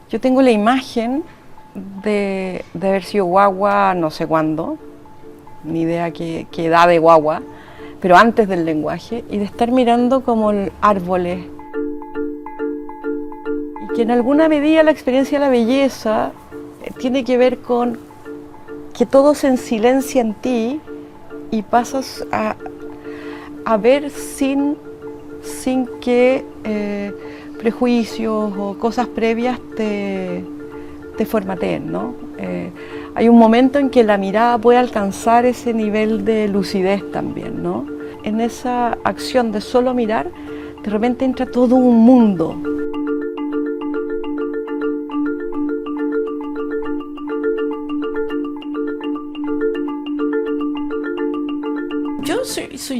Yo tengo la imagen de haber sido guagua no sé cuándo, ni idea qué edad de guagua, pero antes del lenguaje, y de estar mirando como árboles. Y que en alguna medida la experiencia de la belleza tiene que ver con que todo se ensilencia en ti y pasas a ver sin que prejuicios o cosas previas te formateen, ¿no? Hay un momento en que la mirada puede alcanzar ese nivel de lucidez también, ¿no? En esa acción de solo mirar, de repente entra todo un mundo.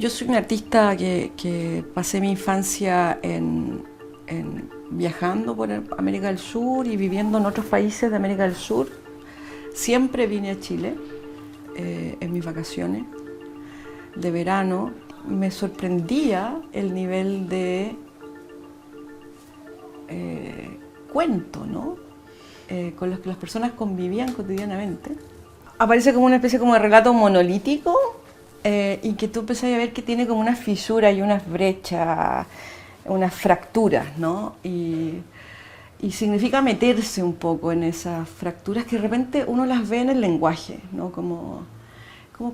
Yo soy una artista que pasé mi infancia viajando por América del Sur y viviendo en otros países de América del Sur. Siempre vine a Chile en mis vacaciones de verano. Me sorprendía el nivel de cuento, ¿no? Con los que las personas convivían cotidianamente. Aparece como una especie como de relato monolítico y que tú empezás a ver que tiene como unas fisuras y unas brechas, unas fracturas, ¿no? Y significa meterse un poco en esas fracturas que de repente uno las ve en el lenguaje, ¿no? Como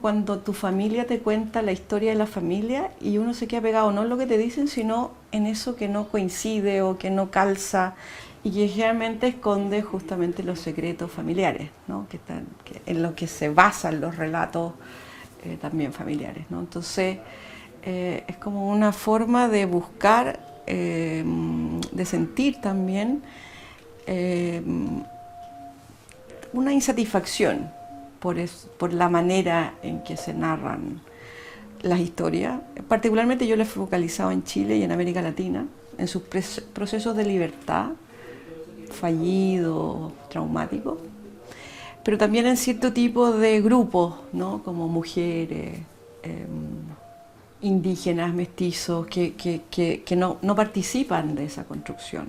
cuando tu familia te cuenta la historia de la familia y uno se queda pegado no en lo que te dicen, sino en eso que no coincide o que no calza y que generalmente esconde justamente los secretos familiares, ¿no? En los que se basan los relatos también familiares, ¿no? Entonces es como una forma de buscar, de sentir también una insatisfacción por la manera en que se narran las historias. Particularmente yo lo he focalizado en Chile y en América Latina, en sus procesos de libertad, fallidos, traumáticos, pero también en cierto tipo de grupos, ¿no? Como mujeres, indígenas, mestizos, que no participan de esa construcción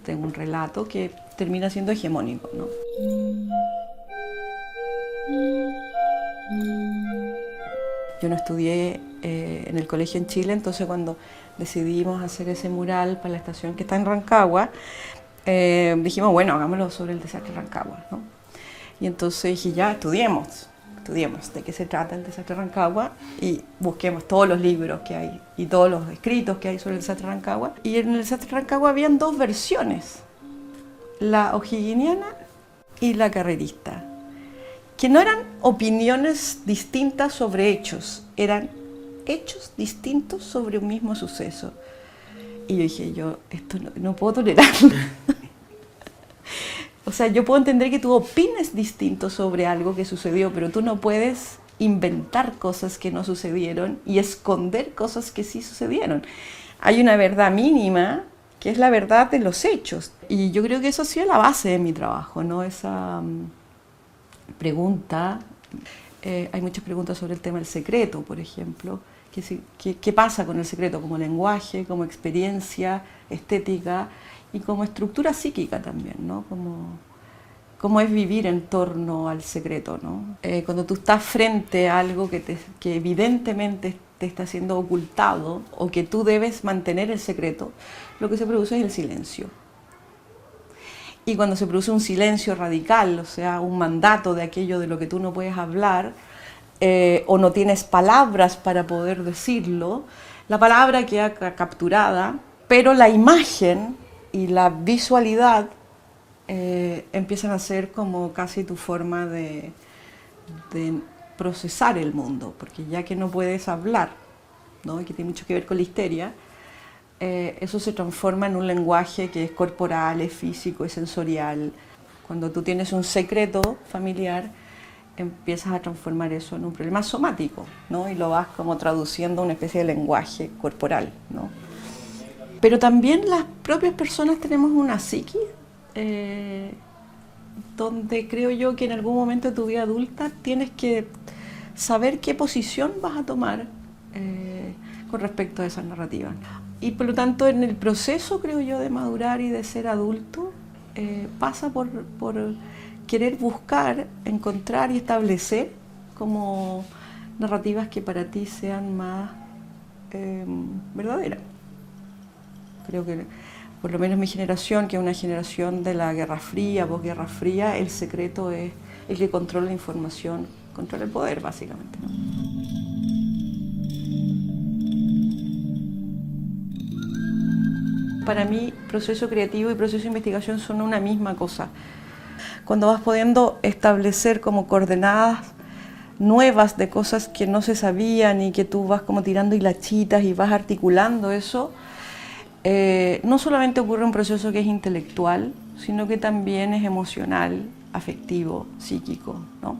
de un relato que termina siendo hegemónico, ¿no? Yo no estudié en el colegio en Chile, entonces cuando decidimos hacer ese mural para la estación que está en Rancagua, dijimos, bueno, hagámoslo sobre el desastre de Rancagua, ¿no? Y entonces dije, ya, estudiemos de qué se trata el desastre de Rancagua y busquemos todos los libros que hay y todos los escritos que hay sobre el desastre de Rancagua. Y en el desastre de Rancagua habían dos versiones, la o'higginiana y la carrerista, que no eran opiniones distintas sobre hechos, eran hechos distintos sobre un mismo suceso. Y yo dije, esto no puedo tolerarlo. O sea, yo puedo entender que tú opines distinto sobre algo que sucedió, pero tú no puedes inventar cosas que no sucedieron y esconder cosas que sí sucedieron. Hay una verdad mínima, que es la verdad de los hechos. Y yo creo que eso ha sido la base de mi trabajo, ¿no? Esa pregunta. Hay muchas preguntas sobre el tema del secreto, por ejemplo. ¿Qué pasa con el secreto como lenguaje, como experiencia estética y como estructura psíquica también, ¿no? Cómo es vivir en torno al secreto, ¿no? Cuando tú estás frente a algo que evidentemente te está siendo ocultado o que tú debes mantener el secreto, lo que se produce es el silencio. Y cuando se produce un silencio radical, o sea, un mandato de aquello de lo que tú no puedes hablar, o no tienes palabras para poder decirlo, la palabra queda capturada, pero la imagen y la visualidad empiezan a ser como casi tu forma de procesar el mundo, porque ya que no puedes hablar, ¿no? Y que tiene mucho que ver con la histeria, eso se transforma en un lenguaje que es corporal, es físico, es sensorial. Cuando tú tienes un secreto familiar, empiezas a transformar eso en un problema somático, ¿no? Y lo vas como traduciendo a una especie de lenguaje corporal, ¿no? Pero también las propias personas tenemos una psiquis, donde creo yo que en algún momento de tu vida adulta tienes que saber qué posición vas a tomar con respecto a esas narrativas. Y por lo tanto, en el proceso, creo yo, de madurar y de ser adulto, pasa por querer buscar, encontrar y establecer como narrativas que para ti sean más verdaderas. Creo que por lo menos mi generación, que es una generación de la Guerra Fría, posguerra fría, el secreto es el que controla la información, controla el poder básicamente, ¿no? Para mí, proceso creativo y proceso de investigación son una misma cosa. Cuando vas pudiendo establecer como coordenadas nuevas de cosas que no se sabían y que tú vas como tirando hilachitas y vas articulando eso, no solamente ocurre un proceso que es intelectual, sino que también es emocional, afectivo, psíquico, ¿no?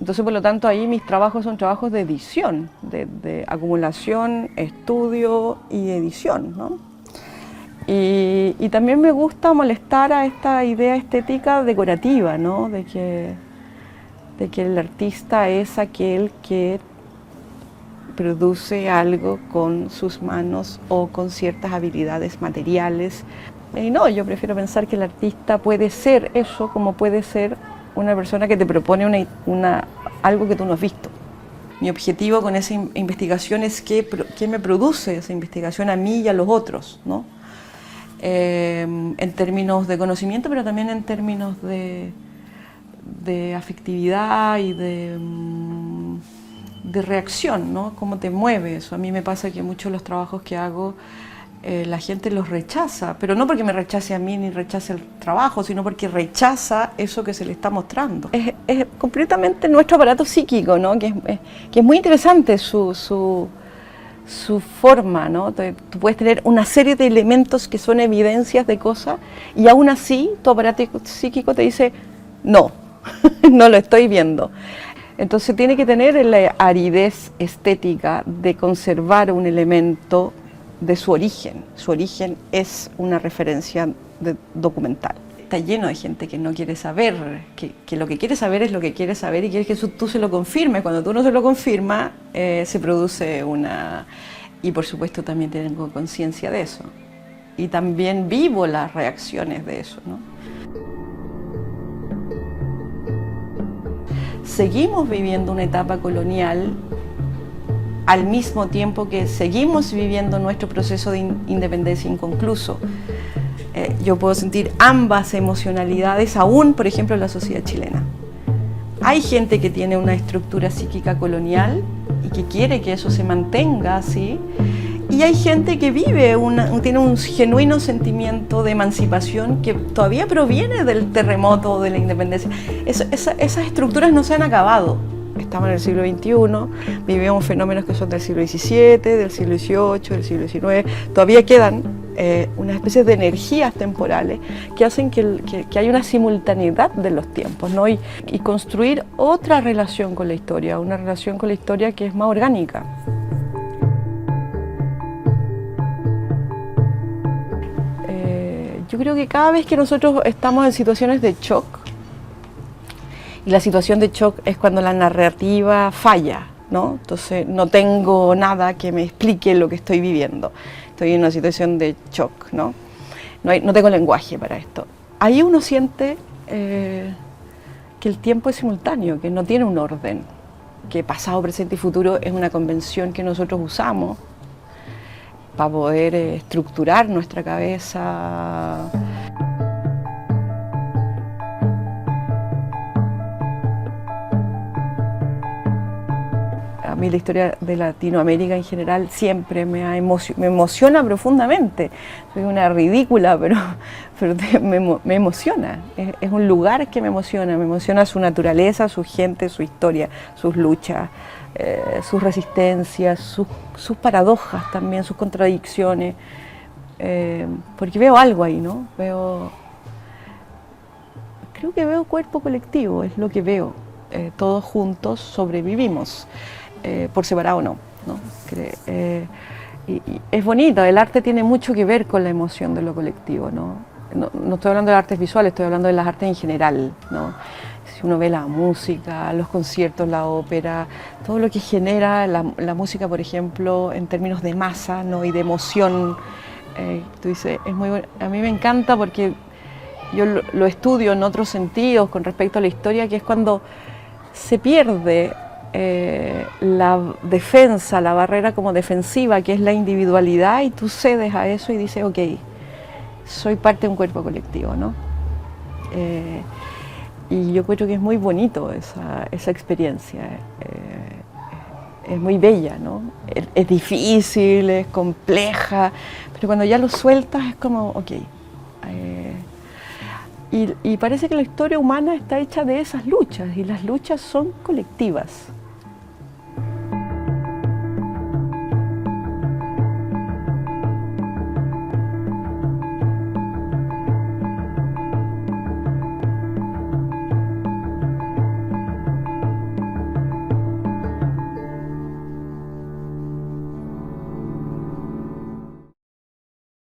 Entonces, por lo tanto, ahí mis trabajos son trabajos de edición, de acumulación, estudio y edición, ¿no? Y también me gusta molestar a esta idea estética decorativa, ¿no? De que el artista es aquel que produce algo con sus manos o con ciertas habilidades materiales. Y no, yo prefiero pensar que el artista puede ser eso, como puede ser una persona que te propone algo que tú no has visto. Mi objetivo con esa investigación es qué me produce esa investigación a mí y a los otros, ¿no? En términos de conocimiento, pero también en términos de afectividad y de reacción, ¿no? Cómo te mueve eso. A mí me pasa que muchos de los trabajos que hago la gente los rechaza, pero no porque me rechace a mí ni rechace el trabajo, sino porque rechaza eso que se le está mostrando. Es completamente nuestro aparato psíquico, ¿no? Que es muy interesante su forma, ¿no? Tú puedes tener una serie de elementos que son evidencias de cosas y aún así tu aparato psíquico te dice no, no lo estoy viendo. Entonces tiene que tener la aridez estética de conservar un elemento de su origen. Su origen es una referencia documental. Está lleno de gente que no quiere saber, que lo que quiere saber es lo que quiere saber y quiere que tú se lo confirmes. Cuando tú no se lo confirmas, se produce una... Y por supuesto también tengo conciencia de eso. Y también vivo las reacciones de eso, ¿no? Seguimos viviendo una etapa colonial al mismo tiempo que seguimos viviendo nuestro proceso de independencia inconcluso. Yo puedo sentir ambas emocionalidades aún, por ejemplo, en la sociedad chilena. Hay gente que tiene una estructura psíquica colonial y que quiere que eso se mantenga así, y hay gente que tiene un genuino sentimiento de emancipación que todavía proviene del terremoto o de la independencia. Esas estructuras no se han acabado. Estamos en el siglo XXI, vivimos fenómenos que son del siglo XVII, del siglo XVIII, del siglo XIX. Todavía quedan unas especies de energías temporales que hacen que haya una simultaneidad de los tiempos, ¿no? Y construir otra relación con la historia, una relación con la historia que es más orgánica. Yo creo que cada vez que nosotros estamos en situaciones de shock, y la situación de shock es cuando la narrativa falla, ¿no? Entonces no tengo nada que me explique lo que estoy viviendo. Estoy en una situación de shock, ¿no? No tengo lenguaje para esto. Ahí uno siente que el tiempo es simultáneo, que no tiene un orden, que pasado, presente y futuro es una convención que nosotros usamos para poder estructurar nuestra cabeza. A mí la historia de Latinoamérica en general siempre me emociona profundamente. Soy una ridícula, pero me emociona. Es un lugar que me emociona su naturaleza, su gente, su historia, sus luchas, sus resistencias, sus paradojas también, sus contradicciones, porque veo algo ahí, ¿no? Creo que veo cuerpo colectivo, es lo que veo. Todos juntos sobrevivimos. Por separado no. Y es bonito, el arte tiene mucho que ver con la emoción de lo colectivo, ¿no? No estoy hablando de artes visuales, estoy hablando de las artes en general, ¿no? Si uno ve la música, los conciertos, la ópera, todo lo que genera la música, por ejemplo, en términos de masa, ¿no? Y de emoción, tú dices, es muy bueno. A mí me encanta porque yo lo estudio en otros sentidos con respecto a la historia, que es cuando se pierde la defensa, la barrera como defensiva, que es la individualidad, y tú cedes a eso y dices, ok, soy parte de un cuerpo colectivo, ¿no? Y yo creo que es muy bonito esa experiencia. Es muy bella, ¿no? Es difícil, es compleja, pero cuando ya lo sueltas es como, ok. Y parece que la historia humana está hecha de esas luchas, y las luchas son colectivas.